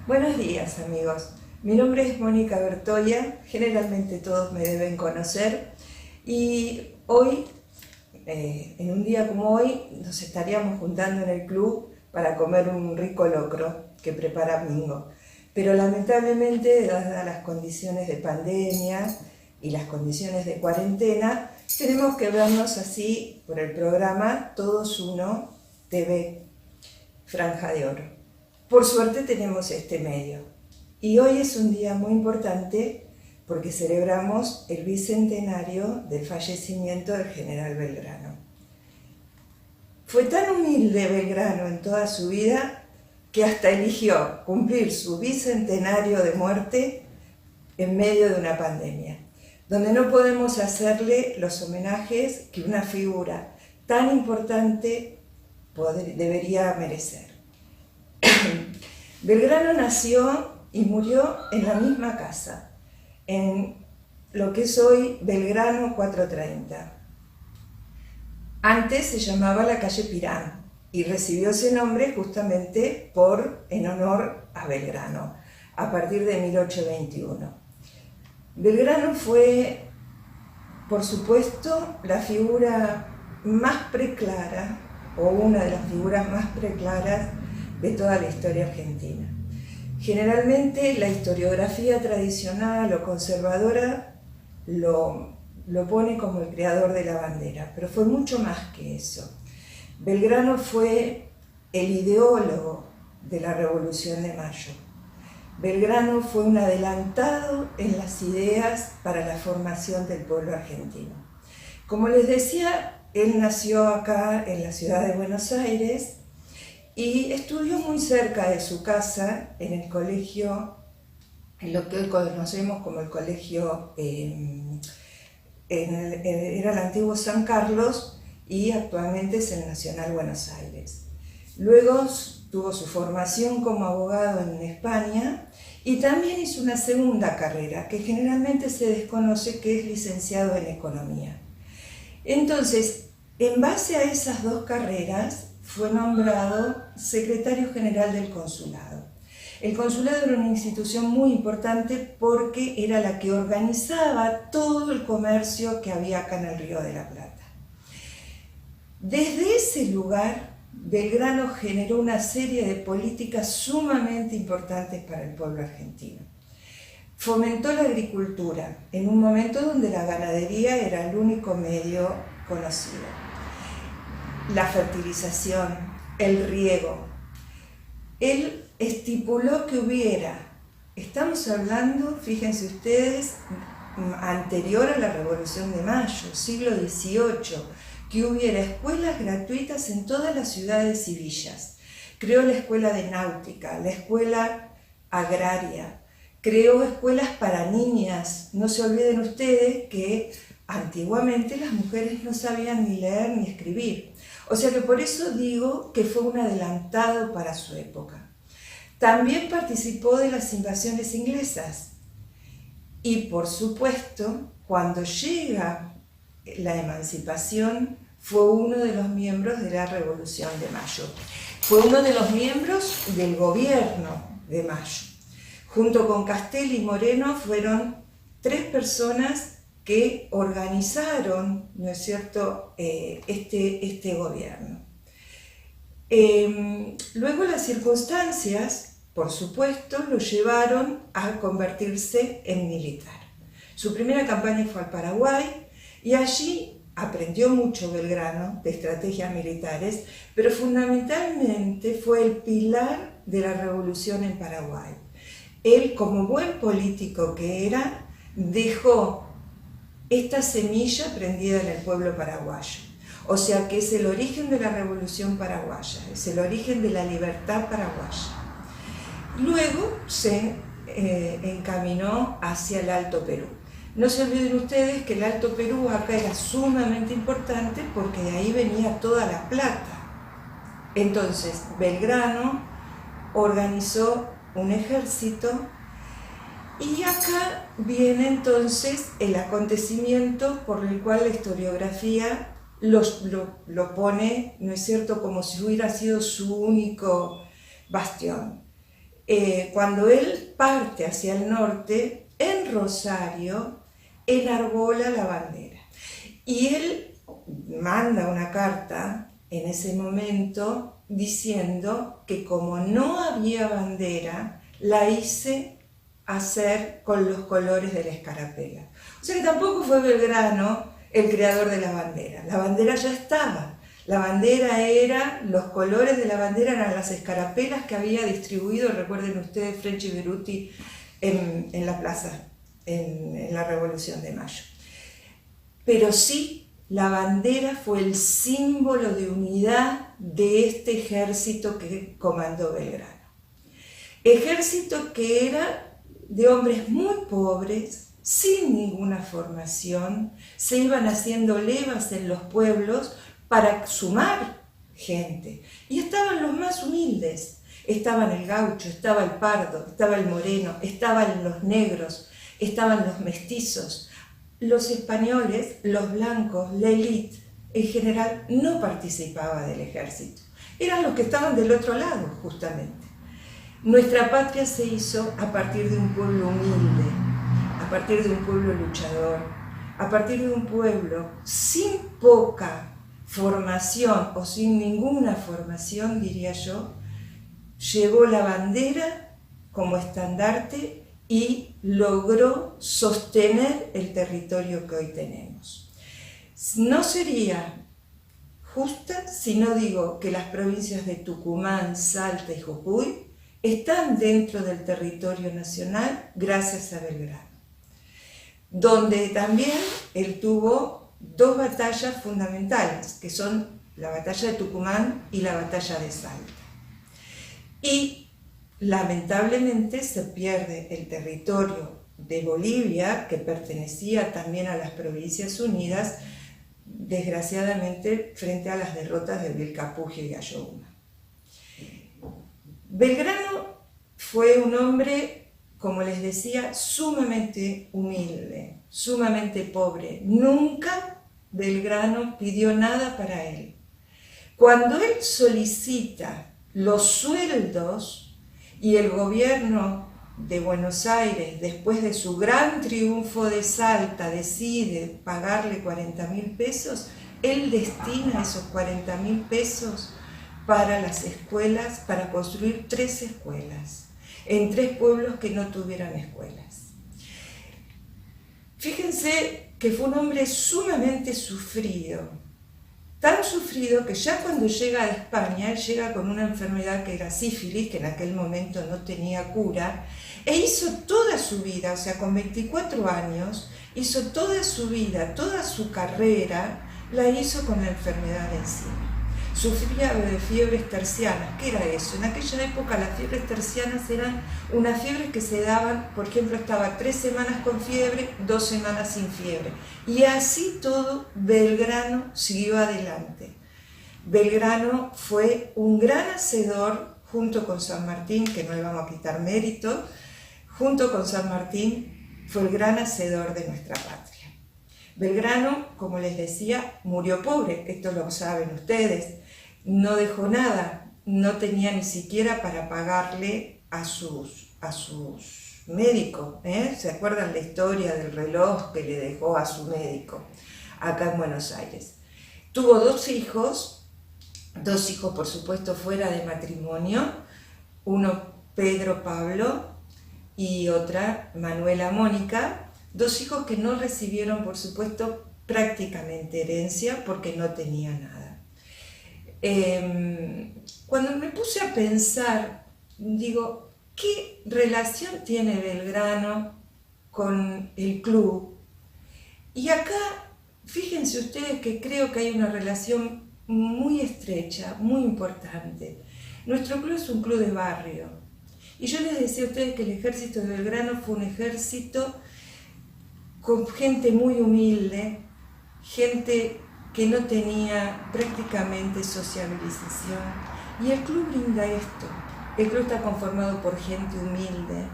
Buenos días, amigos. Mi nombre es Mónica Bertoya, generalmente todos me deben conocer, y hoy, en un día como hoy, nos estaríamos juntando en el club para comer un rico locro que prepara Mingo. Pero lamentablemente, dadas las condiciones de pandemia y las condiciones de cuarentena, tenemos que vernos así por el programa Todos Uno TV, Franja de Oro. Por suerte tenemos este medio. Y hoy es un día muy importante porque celebramos el bicentenario del fallecimiento del general Belgrano. Fue tan humilde Belgrano en toda su vida que hasta eligió cumplir su bicentenario de muerte en medio de una pandemia, donde no podemos hacerle los homenajes que una figura tan importante debería merecer. Belgrano nació y murió en la misma casa, en lo que es hoy Belgrano 430. Antes se llamaba la calle Pirán y recibió ese nombre justamente en honor a Belgrano, a partir de 1821. Belgrano fue, por supuesto, la figura más preclara, o una de las figuras más preclaras de toda la historia argentina. Generalmente la historiografía tradicional o conservadora lo pone como el creador de la bandera, pero fue mucho más que eso. Belgrano fue el ideólogo de la Revolución de Mayo. Belgrano fue un adelantado en las ideas para la formación del pueblo argentino. Como les decía, él nació acá en la ciudad de Buenos Aires y estudió muy cerca de su casa en el colegio, en lo que hoy conocemos como el colegio, era el antiguo San Carlos y actualmente es el Nacional Buenos Aires. Luego tuvo su formación como abogado en España y también hizo una segunda carrera que generalmente se desconoce, que es licenciado en Economía. Entonces, en base a esas dos carreras, fue nombrado secretario general del consulado. El consulado era una institución muy importante porque era la que organizaba todo el comercio que había acá en el Río de la Plata. Desde ese lugar, Belgrano generó una serie de políticas sumamente importantes para el pueblo argentino. Fomentó la agricultura en un momento donde la ganadería era el único medio conocido. La fertilización, el riego. Él estipuló que estamos hablando, fíjense ustedes, anterior a la Revolución de Mayo, siglo XVIII, que hubiera escuelas gratuitas en todas las ciudades y villas. Creó la escuela de náutica, la escuela agraria, creó escuelas para niñas. No se olviden ustedes que antiguamente las mujeres no sabían ni leer ni escribir. O sea que por eso digo que fue un adelantado para su época. También participó de las invasiones inglesas. Y por supuesto, cuando llega la emancipación, fue uno de los miembros de la Revolución de Mayo. Fue uno de los miembros del gobierno de Mayo. Junto con Castelli y Moreno fueron tres personas que organizaron, ¿no es cierto?, este gobierno. Luego las circunstancias, por supuesto, lo llevaron a convertirse en militar. Su primera campaña fue al Paraguay y allí aprendió mucho Belgrano de estrategias militares, pero fundamentalmente fue el pilar de la revolución en Paraguay. Él, como buen político que era, dejó esta semilla prendida en el pueblo paraguayo. O sea que es el origen de la revolución paraguaya, es el origen de la libertad paraguaya. Luego se encaminó hacia el Alto Perú. No se olviden ustedes que el Alto Perú acá era sumamente importante porque de ahí venía toda la plata. Entonces Belgrano organizó un ejército. Y acá viene entonces el acontecimiento por el cual la historiografía lo pone, ¿no es cierto?, como si hubiera sido su único bastión. cuando él parte hacia el norte, en Rosario, enarbola la bandera. Y él manda una carta en ese momento diciendo que como no había bandera, la hice hacer con los colores de la escarapela. O sea que tampoco fue Belgrano el creador de la bandera ya estaba. La bandera era, los colores de la bandera eran las escarapelas que había distribuido, recuerden ustedes, French y Beruti en la plaza, en la Revolución de Mayo. Pero sí, la bandera fue el símbolo de unidad de este ejército que comandó Belgrano. Ejército que era de hombres muy pobres, sin ninguna formación, se iban haciendo levas en los pueblos para sumar gente. Y estaban los más humildes. Estaban el gaucho, estaba el pardo, estaba el moreno, estaban los negros, estaban los mestizos. Los españoles, los blancos, la élite, en general no participaba del ejército. Eran los que estaban del otro lado, justamente. Nuestra patria se hizo a partir de un pueblo humilde, a partir de un pueblo luchador, a partir de un pueblo sin poca formación o sin ninguna formación, diría yo, llevó la bandera como estandarte y logró sostener el territorio que hoy tenemos. No sería justa si no digo que las provincias de Tucumán, Salta y Jujuy están dentro del territorio nacional gracias a Belgrano, donde también él tuvo dos batallas fundamentales, que son la batalla de Tucumán y la batalla de Salta. Y lamentablemente se pierde el territorio de Bolivia, que pertenecía también a las Provincias Unidas, desgraciadamente frente a las derrotas de Vilcapugio y Ayohuma. Belgrano fue un hombre, como les decía, sumamente humilde, sumamente pobre. Nunca Belgrano pidió nada para él. Cuando él solicita los sueldos y el gobierno de Buenos Aires, después de su gran triunfo de Salta, decide pagarle 40.000 pesos, él destina esos 40.000 pesos para las escuelas, para construir 3 escuelas, en 3 pueblos que no tuvieran escuelas. Fíjense que fue un hombre sumamente sufrido, tan sufrido que ya cuando llega a España, él llega con una enfermedad que era sífilis, que en aquel momento no tenía cura, e hizo toda su vida, o sea, con 24 años, hizo toda su vida, toda su carrera, la hizo con la enfermedad encima. Sufría de fiebres tercianas. ¿Qué era eso? En aquella época las fiebres tercianas eran unas fiebres que se daban, por ejemplo, estaba 3 semanas con fiebre, 2 semanas sin fiebre. Y así todo, Belgrano siguió adelante. Belgrano fue un gran hacedor, junto con San Martín, que no le vamos a quitar mérito, junto con San Martín fue el gran hacedor de nuestra patria. Belgrano, como les decía, murió pobre, esto lo saben ustedes, no dejó nada, no tenía ni siquiera para pagarle a sus médicos, ¿Se acuerdan la historia del reloj que le dejó a su médico acá en Buenos Aires? Tuvo 2 hijos por supuesto fuera de matrimonio, uno Pedro Pablo y otra Manuela Mónica, 2 hijos que no recibieron, por supuesto, prácticamente herencia porque no tenía nada. Cuando me puse a pensar, digo, ¿qué relación tiene Belgrano con el club? Y acá, fíjense ustedes que creo que hay una relación muy estrecha, muy importante. Nuestro club es un club de barrio. Y yo les decía a ustedes que el ejército de Belgrano fue un ejército con gente muy humilde, gente que no tenía prácticamente sociabilización. Y el club brinda esto. El club está conformado por gente humilde,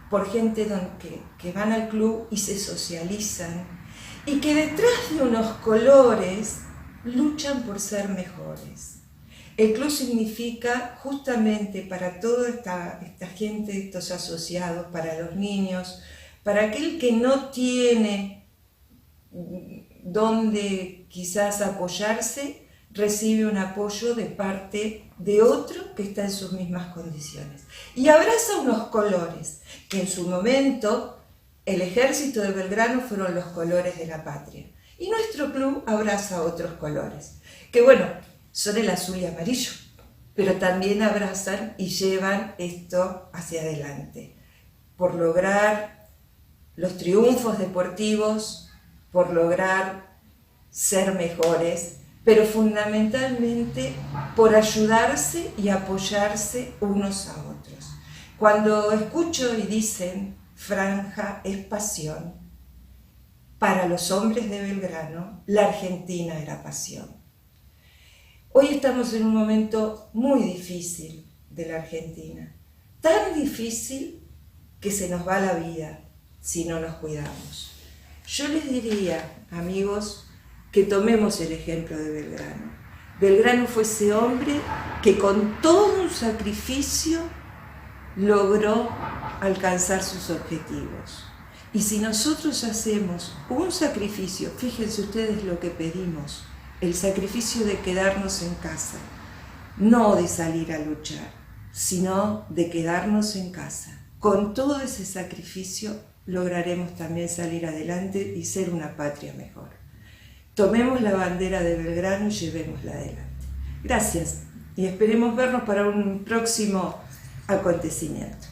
por gente que van al club y se socializan, y que detrás de unos colores luchan por ser mejores. El club significa justamente para toda esta gente, estos asociados, para los niños, para aquel que no tiene donde quizás apoyarse, recibe un apoyo de parte de otro que está en sus mismas condiciones. Y abraza unos colores, que en su momento el ejército de Belgrano fueron los colores de la patria. Y nuestro club abraza otros colores, que bueno, son el azul y amarillo, pero también abrazan y llevan esto hacia adelante, por lograr los triunfos deportivos, por lograr ser mejores, pero fundamentalmente por ayudarse y apoyarse unos a otros. Cuando escucho y dicen franja es pasión, para los hombres de Belgrano, la Argentina era pasión. Hoy estamos en un momento muy difícil de la Argentina, tan difícil que se nos va la vida si no nos cuidamos. Yo les diría, amigos, que tomemos el ejemplo de Belgrano. Belgrano fue ese hombre que con todo un sacrificio logró alcanzar sus objetivos. Y si nosotros hacemos un sacrificio, fíjense ustedes lo que pedimos, el sacrificio de quedarnos en casa, no de salir a luchar, sino de quedarnos en casa. Con todo ese sacrificio lograremos también salir adelante y ser una patria mejor. Tomemos la bandera de Belgrano y llevémosla adelante. Gracias y esperemos vernos para un próximo acontecimiento.